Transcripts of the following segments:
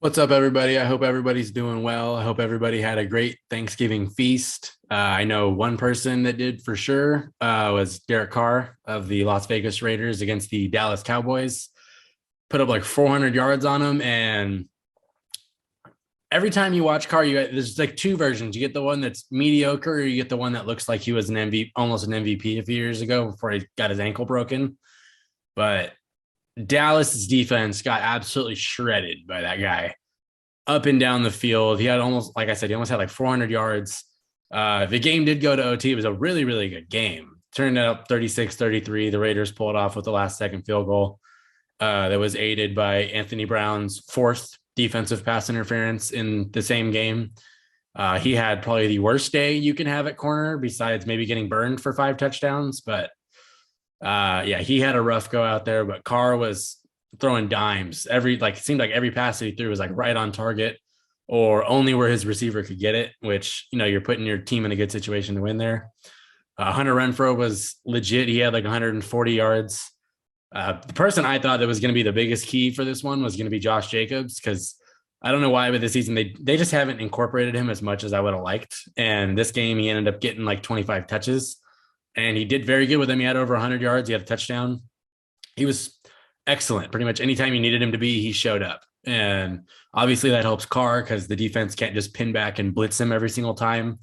What's up, everybody? I hope everybody's doing well. I hope everybody had a great Thanksgiving feast. I know one person that did for sure was Derek Carr of the Las Vegas Raiders against the Dallas Cowboys. Put up like 400 yards on them. And every time you watch Carr, there's like two versions. You get the one that's mediocre, or you get the one that looks like he was an MVP, almost an MVP a few years ago before he got his ankle broken. But Dallas's defense got absolutely shredded by that guy up and down the field. He had almost, like I said, he almost had like 400 yards. The game did go to OT. It was a really, really good game. Turned out 36-33. The Raiders pulled off with the last second field goal that was aided by Anthony Brown's fourth defensive pass interference in the same game. He had probably the worst day you can have at corner, besides maybe getting burned for 5 touchdowns. But yeah, he had a rough go out there. But Carr was throwing dimes. It seemed like every pass that he threw was like right on target or only where his receiver could get it, which, you're putting your team in a good situation to win there. Hunter Renfrow was legit. He had like 140 yards. The person I thought that was going to be the biggest key for this one was going to be Josh Jacobs, because I don't know why, but this season they just haven't incorporated him as much as I would have liked. And this game, he ended up getting like 25 touches, and he did very good with them. He had over 100 yards. He had a touchdown. He was excellent. Pretty much anytime you needed him to be, he showed up. And obviously that helps Carr, because the defense can't just pin back and blitz him every single time.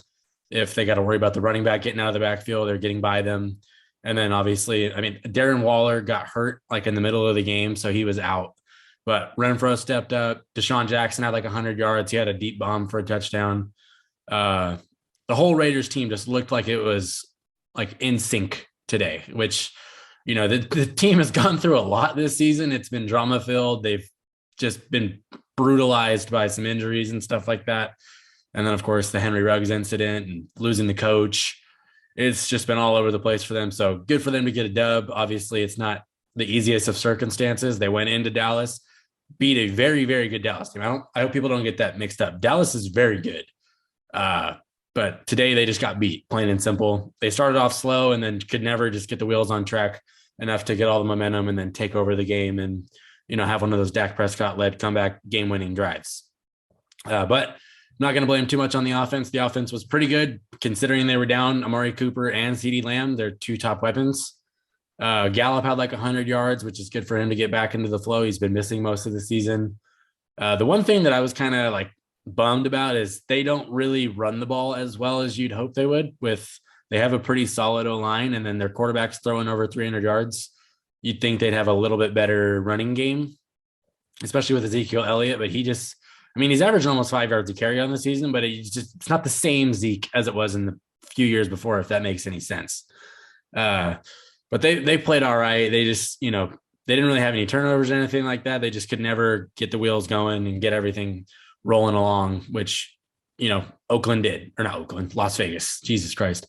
If they got to worry about the running back getting out of the backfield, they're getting by them. And then obviously, Darren Waller got hurt like in the middle of the game, so he was out. But Renfrow stepped up. Deshaun Jackson had like 100 yards. He had a deep bomb for a touchdown. The whole Raiders team just looked like it was like in sync today, which, the team has gone through a lot this season. It's been drama filled. They've just been brutalized by some injuries and stuff like that. And then, of course, the Henry Ruggs incident and losing the coach. It's just been all over the place for them. So good for them to get a dub. Obviously, it's not the easiest of circumstances. They went into Dallas, beat a very, very good Dallas team. I hope people don't get that mixed up. Dallas is very good. But today they just got beat, plain and simple. They started off slow and then could never just get the wheels on track enough to get all the momentum and then take over the game and, have one of those Dak Prescott led comeback game-winning drives. But I'm not going to blame too much on the offense. The offense was pretty good considering they were down Amari Cooper and CeeDee Lamb, their 2 top weapons. Gallup had like 100 yards, which is good for him to get back into the flow. He's been missing most of the season. The one thing that I was kind of like bummed about is they don't really run the ball as well as you'd hope they would. They have a pretty solid O-line, and then their quarterback's throwing over 300 yards. You'd think they'd have a little bit better running game, especially with Ezekiel Elliott, but he's averaging almost 5 yards a carry on the season, but it's not the same Zeke as it was in the few years before, if that makes any sense. But they played all right. They just, they didn't really have any turnovers or anything like that. They just could never get the wheels going and get everything rolling along, which, Oakland did, or not Oakland, Las Vegas. Jesus Christ.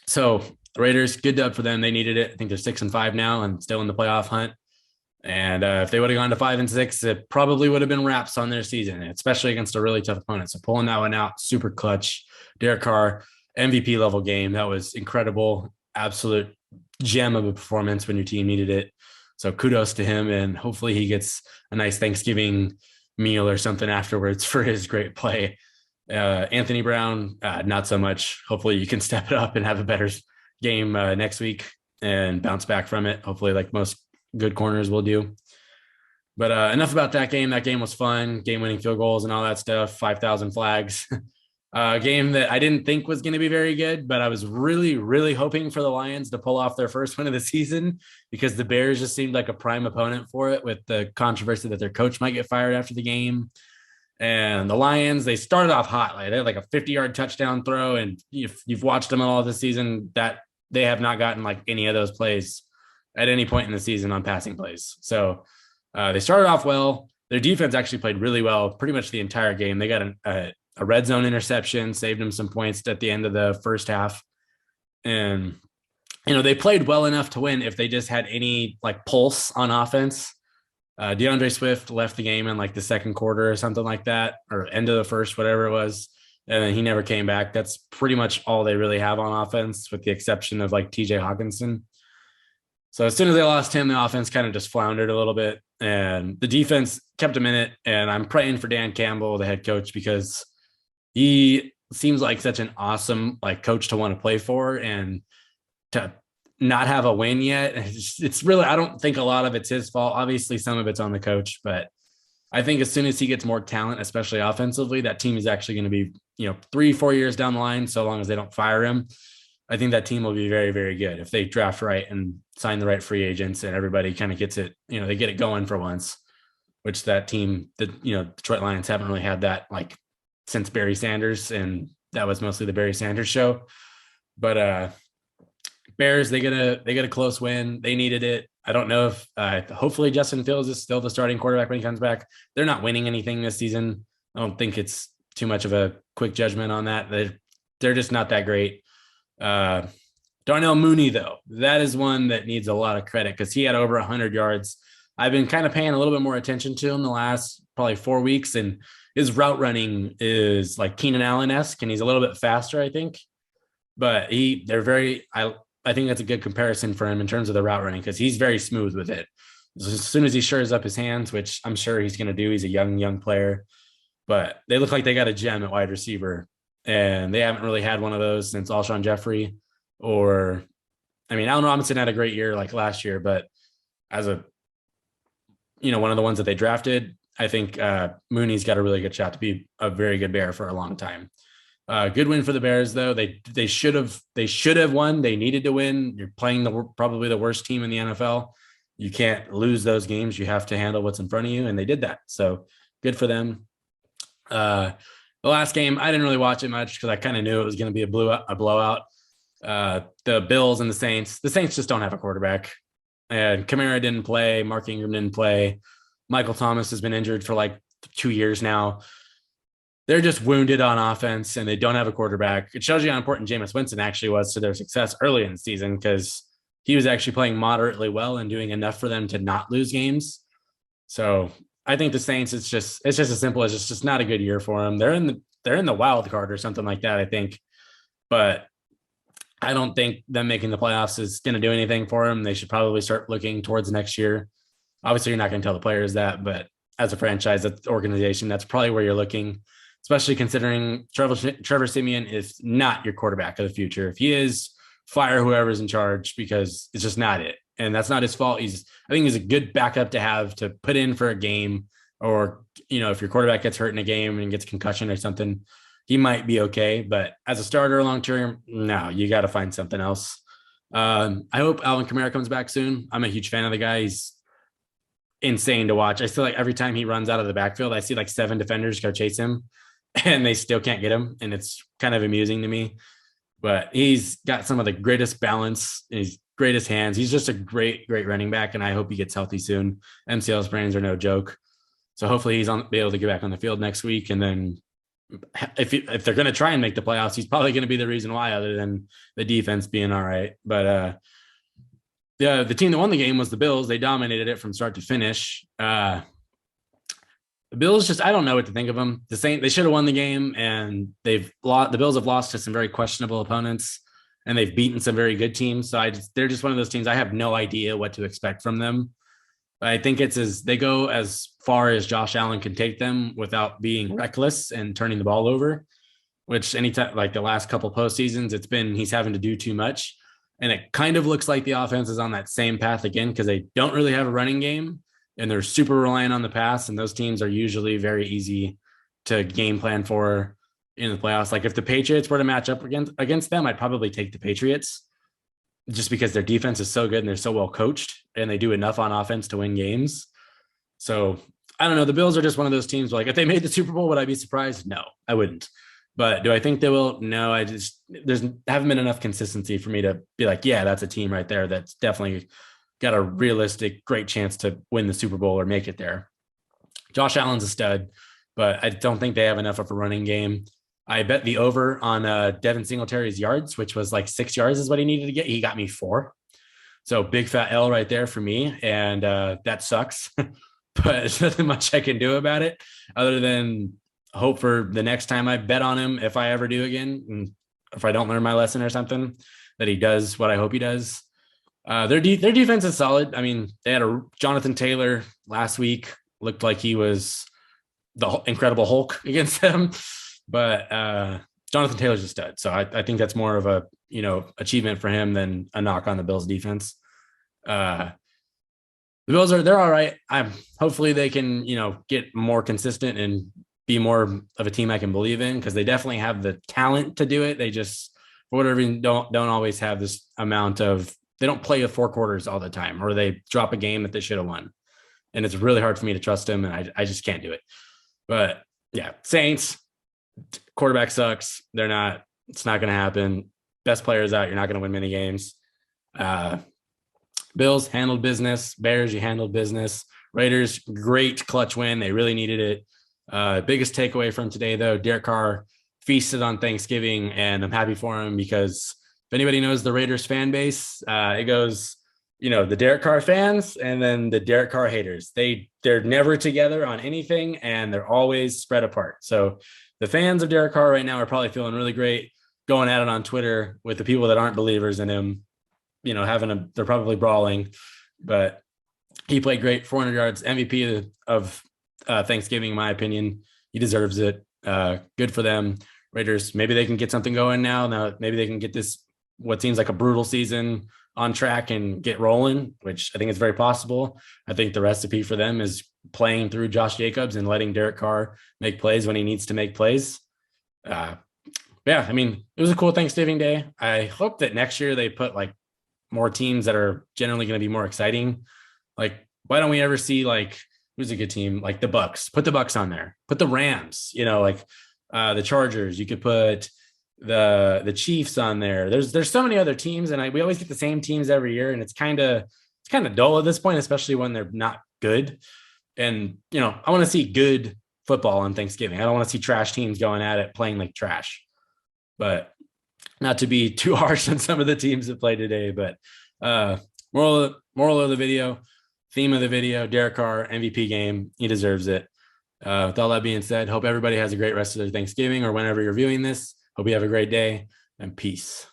So the Raiders, good dub for them. They needed it. I think they're 6-5 now and still in the playoff hunt. And if they would have gone to 5-6, it probably would have been wraps on their season, especially against a really tough opponent. So pulling that one out, super clutch. Derek Carr, MVP level game. That was incredible. Absolute gem of a performance when your team needed it. So kudos to him. And hopefully he gets a nice Thanksgiving meal or something afterwards for his great play. Anthony Brown, not so much. Hopefully you can step it up and have a better game next week and bounce back from it. Hopefully, like most good corners will do. But enough about that game. That game was fun. Game-winning field goals and all that stuff. 5,000 flags. A game that I didn't think was going to be very good, but I was really, really hoping for the Lions to pull off their first win of the season, because the Bears just seemed like a prime opponent for it, with the controversy that their coach might get fired after the game. And the Lions, they started off hot. They had like a 50-yard touchdown throw, and if you've watched them all this season, that they have not gotten like any of those plays at any point in the season on passing plays. So they started off well. Their defense actually played really well pretty much the entire game. They got a red zone interception, saved them some points at the end of the first half. And, they played well enough to win if they just had any like pulse on offense. DeAndre Swift left the game in like the second quarter or something like that, or end of the first, whatever it was. And then he never came back. That's pretty much all they really have on offense, with the exception of like TJ Hawkinson. So as soon as they lost him, the offense kind of just floundered a little bit. and the defense kept him in it. And I'm praying for Dan Campbell, the head coach, because he seems like such an awesome coach to want to play for, and to not have a win yet. It's really, I don't think a lot of it's his fault. Obviously, some of it's on the coach, but I think as soon as he gets more talent, especially offensively, that team is actually going to be, 3-4 years down the line, so long as they don't fire him. I think that team will be very, very good if they draft right and sign the right free agents, and everybody kind of gets it, they get it going for once, which that team, the Detroit Lions haven't really had that since Barry Sanders, and that was mostly the Barry Sanders show. But Bears, they get a close win. They needed it. I don't know if hopefully Justin Fields is still the starting quarterback when he comes back. They're not winning anything this season. I don't think it's too much of a quick judgment on that. They're just not that great. Darnell Mooney, though, that is one that needs a lot of credit because he had over 100 yards. I've been kind of paying a little bit more attention to him the last probably 4 weeks, and his route running is like Keenan Allen-esque, and he's a little bit faster, I think. But I think that's a good comparison for him in terms of the route running because he's very smooth with it. As soon as he shores up his hands, which I'm sure he's going to do, he's a young player. But they look like they got a gem at wide receiver, and they haven't really had one of those since Alshon Jeffrey. Allen Robinson had a great year like last year, but as one of the ones that they drafted, I think Mooney's got a really good shot to be a very good Bear for a long time. Good win for the Bears, though. They should have won. They needed to win. You're playing probably the worst team in the NFL. You can't lose those games. You have to handle what's in front of you, and they did that. So good for them. The last game, I didn't really watch it much because I kind of knew it was going to be a blowout. The Bills and the Saints. The Saints just don't have a quarterback, and Kamara didn't play. Mark Ingram didn't play. Michael Thomas has been injured for 2 years now. They're just wounded on offense, and they don't have a quarterback. It shows you how important Jameis Winston actually was to their success early in the season because he was actually playing moderately well and doing enough for them to not lose games. So I think the Saints, it's just as simple as it's just not a good year for them. They're in the wild card or something like that, I think. But I don't think them making the playoffs is going to do anything for them. They should probably start looking towards next year. Obviously, you're not going to tell the players that, but as a franchise, as an organization, that's probably where you're looking, especially considering Trevor Siemian is not your quarterback of the future. If he is, fire whoever's in charge because it's just not it. And that's not his fault. I think he's a good backup to have to put in for a game, or, if your quarterback gets hurt in a game and gets concussion or something, he might be okay. But as a starter long-term, no, you got to find something else. I hope Alvin Kamara comes back soon. I'm a huge fan of the guy. He's insane to watch. I feel like every time he runs out of the backfield, I see 7 defenders go chase him and they still can't get him. And it's kind of amusing to me, but he's got some of the greatest balance and his greatest hands. He's just a great running back. And I hope he gets healthy soon. MCL sprains are no joke. So hopefully he's be able to get back on the field next week. And then if they're going to try and make the playoffs, he's probably going to be the reason why, other than the defense being all right. But the team that won the game was the Bills. They dominated it from start to finish. The Bills, I don't know what to think of them. They should have won the game, and the Bills have lost to some very questionable opponents, and they've beaten some very good teams. So they're just one of those teams. I have no idea what to expect from them. I think they go as far as Josh Allen can take them without being reckless and turning the ball over, which anytime, the last couple postseasons, he's having to do too much. And it kind of looks like the offense is on that same path again because they don't really have a running game and they're super reliant on the pass. And those teams are usually very easy to game plan for in the playoffs. If the Patriots were to match up against them, I'd probably take the Patriots just because their defense is so good and they're so well coached and they do enough on offense to win games. So I don't know. The Bills are just one of those teams where, if they made the Super Bowl, would I be surprised? No, I wouldn't. But do I think they will? No, there's haven't been enough consistency for me to be yeah, that's a team right there that's definitely got a realistic, great chance to win the Super Bowl or make it there. Josh Allen's a stud, but I don't think they have enough of a running game. I bet the over on Devin Singletary's yards, which was 6 yards is what he needed to get. He got me 4. So big fat L right there for me. And that sucks, but there's nothing much I can do about it other than hope for the next time I bet on him, if I ever do again, and if I don't learn my lesson or something, that he does what I hope he does. Their defense is solid. I mean, they had a Jonathan Taylor last week, looked like he was the Incredible Hulk against them, but Jonathan Taylor's a stud. So I think that's more of a achievement for him than a knock on the Bills defense. Uh, the Bills they're all right. I'm hopefully they can get more consistent and be more of a team I can believe in, because they definitely have the talent to do it. They just for whatever reason don't always have this amount of, they don't play with 4 quarters all the time, or they drop a game that they should have won. And it's really hard for me to trust them, and I just can't do it. But yeah, Saints, quarterback sucks. It's not going to happen. Best players out. You're not going to win many games. Bills handled business. Bears, you handled business. Raiders, great clutch win. They really needed it. Biggest takeaway from today, though, Derek Carr feasted on Thanksgiving, and I'm happy for him, because if anybody knows the Raiders fan base, it goes, the Derek Carr fans and then the Derek Carr haters. They're never together on anything, and they're always spread apart. So the fans of Derek Carr right now are probably feeling really great going at it on Twitter with the people that aren't believers in him, they're probably brawling, but he played great, 400 yards, MVP of Thanksgiving, in my opinion. He deserves it. Good for them. Raiders, maybe they can get something going now. Maybe they can get this, what seems like a brutal season, on track and get rolling, which I think is very possible. I think the recipe for them is playing through Josh Jacobs and letting Derek Carr make plays when he needs to make plays. Yeah, I mean, it was a cool Thanksgiving Day. I hope that next year they put like more teams that are generally going to be more exciting. Like, why don't we ever see like, who's a good team? Like the Bucks. Put the Bucks on there. Put the Rams, the Chargers. You could put the Chiefs on there. There's so many other teams, and we always get the same teams every year, and it's kind of dull at this point, especially when they're not good. And I want to see good football on Thanksgiving. I don't want to see trash teams going at it playing like trash. But not to be too harsh on some of the teams that played today, but moral of the video, theme of the video, Derek Carr, MVP game. He deserves it. With all that being said, hope everybody has a great rest of their Thanksgiving or whenever you're viewing this. Hope you have a great day, and peace.